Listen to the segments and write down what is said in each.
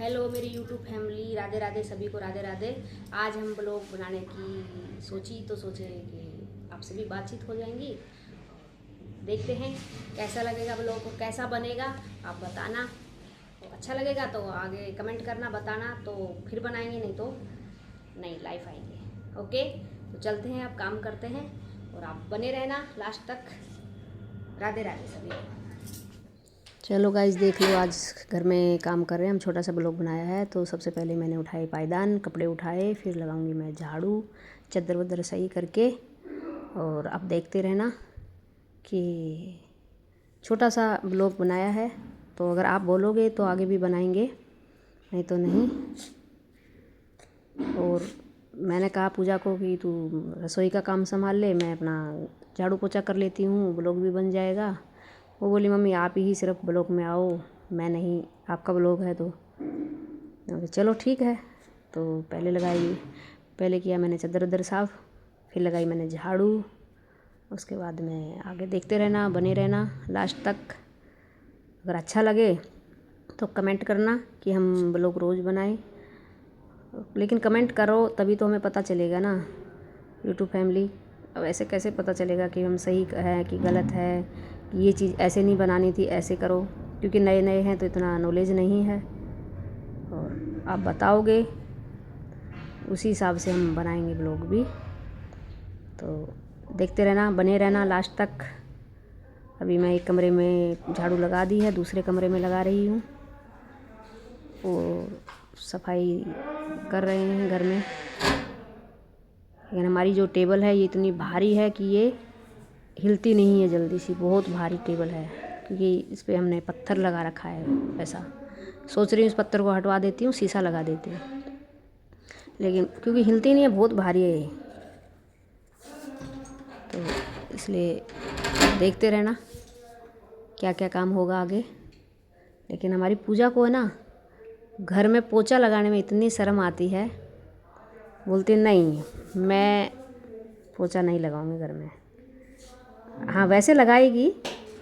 Hello मेरी YouTube family, Radhe Radhe, सभी को राधे राधे। आज हम ब्लॉग बनाने की सोचे कि आपसे भी बातचीत हो जाएंगी। देखते हैं कैसा लगेगा ब्लॉग, कैसा बनेगा आप बताना। तो अच्छा लगेगा तो आगे कमेंट करना, बताना, तो फिर बनाएंगे, नहीं तो नहीं लाइफ आएंगे। ओके, तो चलते हैं, आप काम करते हैं और आप बने रहना लास्ट तक। राधे राधे सभी को। चलो गाइस, देख लो, आज घर में काम कर रहे हैं हम। छोटा सा ब्लॉग बनाया है। तो सबसे पहले मैंने उठाए पायदान, कपड़े उठाए, फिर लगाऊंगी मैं झाड़ू, चद्दर वद्दर सही करके। और अब देखते रहना कि छोटा सा ब्लॉग बनाया है, तो अगर आप बोलोगे तो आगे भी बनाएंगे, नहीं तो नहीं। और मैंने कहा पूजा को कि तू रसोई का काम संभाल ले, मैं अपना झाड़ू पोछा कर लेती हूँ, ब्लॉग भी बन जाएगा। वो बोली मम्मी आप ही सिर्फ ब्लॉग में आओ, मैं नहीं, आपका ब्लॉग है। तो चलो ठीक है। तो पहले किया मैंने चद्दर वद्दर साफ़, फिर लगाई मैंने झाड़ू। उसके बाद में आगे देखते रहना, बने रहना लास्ट तक। अगर अच्छा लगे तो कमेंट करना कि हम ब्लॉग रोज़ बनाएं। लेकिन कमेंट करो तभी तो हमें पता चलेगा ना यूट्यूब फैमिली। अब ऐसे कैसे पता चलेगा कि हम सही है कि गलत है, कि ये चीज़ ऐसे नहीं बनानी थी, ऐसे करो। क्योंकि नए नए हैं तो इतना नॉलेज नहीं है, और आप बताओगे उसी हिसाब से हम बनाएंगे ब्लॉग भी। तो देखते रहना, बने रहना लास्ट तक। अभी मैं एक कमरे में झाड़ू लगा दी है, दूसरे कमरे में लगा रही हूँ। और सफाई कर रहे हैं घर में। लेकिन हमारी जो टेबल है ये इतनी भारी है कि ये हिलती नहीं है जल्दी सी, बहुत भारी टेबल है। क्योंकि इस पर हमने पत्थर लगा रखा है। ऐसा सोच रही हूँ इस पत्थर को हटवा देती हूँ, शीशा लगा देती हूँ, लेकिन क्योंकि हिलती नहीं है, बहुत भारी है ये। तो इसलिए देखते रहना क्या क्या काम होगा आगे। लेकिन हमारी पूजा को है ना, घर में पोछा लगाने में इतनी शर्म आती है, बोलती नहीं मैं पोछा नहीं लगाऊंगी घर में। हाँ वैसे लगाएगी,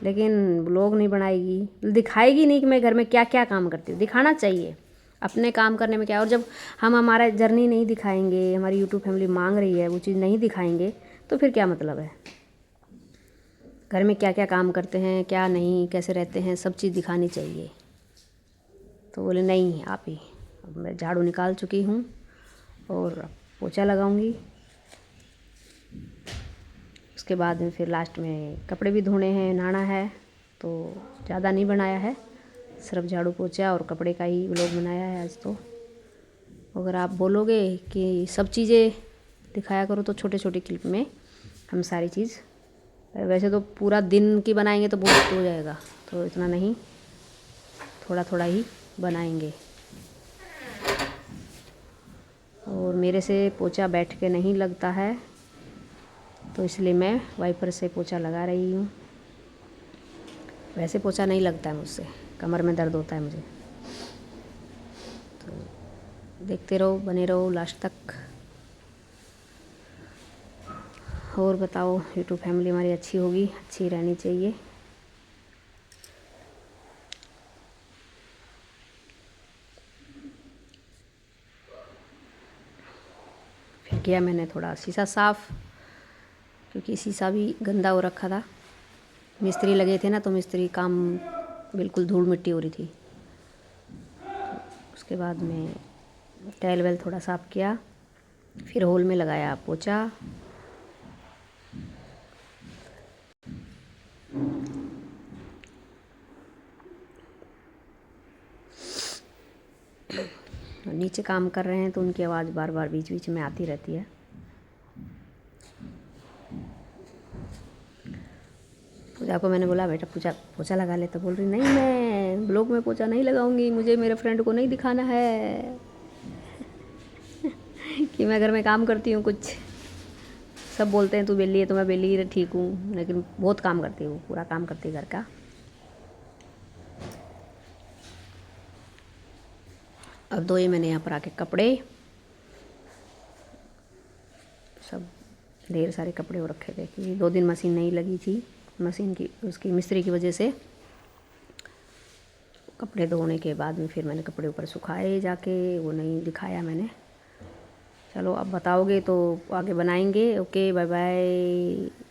लेकिन ब्लॉग नहीं बनाएगी, दिखाएगी नहीं कि मैं घर में क्या क्या काम करती हूँ। दिखाना चाहिए अपने काम करने में क्या। और जब हम हमारा जर्नी नहीं दिखाएंगे, हमारी यूट्यूब फैमिली मांग रही है वो चीज़ नहीं दिखाएंगे, तो फिर क्या मतलब है। घर में क्या क्या काम करते हैं, क्या नहीं, कैसे रहते हैं, सब चीज़ दिखानी चाहिए। तो बोले नहीं आप ही। अब मैं झाड़ू निकाल चुकी हूँ और पोछा लगाऊंगी। उसके बाद में फिर लास्ट में कपड़े भी धोने हैं, नहाना है। तो ज़्यादा नहीं बनाया है, सिर्फ झाड़ू पोछा और कपड़े का ही व्लॉग बनाया है आज। तो अगर आप बोलोगे कि सब चीज़ें दिखाया करो तो छोटे छोटे क्लिप में हम सारी चीज़, वैसे तो पूरा दिन की बनाएंगे तो बहुत हो जाएगा, तो इतना नहीं, थोड़ा थोड़ा ही बनाएंगे। और मेरे से पोछा बैठ के नहीं लगता है, तो इसलिए मैं वाइपर से पोछा लगा रही हूँ। वैसे पोछा नहीं लगता है मुझसे, कमर में दर्द होता है मुझे। तो देखते रहो, बने रहो लास्ट तक। और बताओ, यूट्यूब फैमिली हमारी अच्छी होगी, अच्छी रहनी चाहिए। फिर किया मैंने थोड़ा शीशा साफ़, क्योंकि शीशा भी गंदा हो रखा था। मिस्त्री लगे थे ना, तो मिस्त्री काम बिल्कुल धूल मिट्टी हो रही थी। उसके बाद में टाइल वेल थोड़ा साफ़ किया, फिर होल में लगाया पोछा। नीचे काम कर रहे हैं तो उनकी आवाज़ बार बार बीच बीच में आती रहती है। पूजा को मैंने बोला बेटा पूजा पोछा लगा ले, तो बोल रही नहीं मैं ब्लॉग में पोछा नहीं लगाऊंगी, मुझे मेरे फ्रेंड को नहीं दिखाना है कि मैं घर में काम करती हूँ कुछ। सब बोलते हैं तू बेली है, तो मैं बेली ही ठीक हूँ, लेकिन बहुत काम करती हूँ, पूरा काम करती है घर का। अब धोए मैंने यहाँ पर आके कपड़े, सब ढेर सारे कपड़े हो रखे थे, क्योंकि 2 दिन मशीन नहीं लगी थी। मशीन की उसकी मिस्त्री की वजह से कपड़े धोने के बाद में फिर मैंने कपड़े ऊपर सुखाए जाके, वो नहीं दिखाया मैंने। चलो अब बताओगे तो आगे बनाएंगे। Okay, bye bye.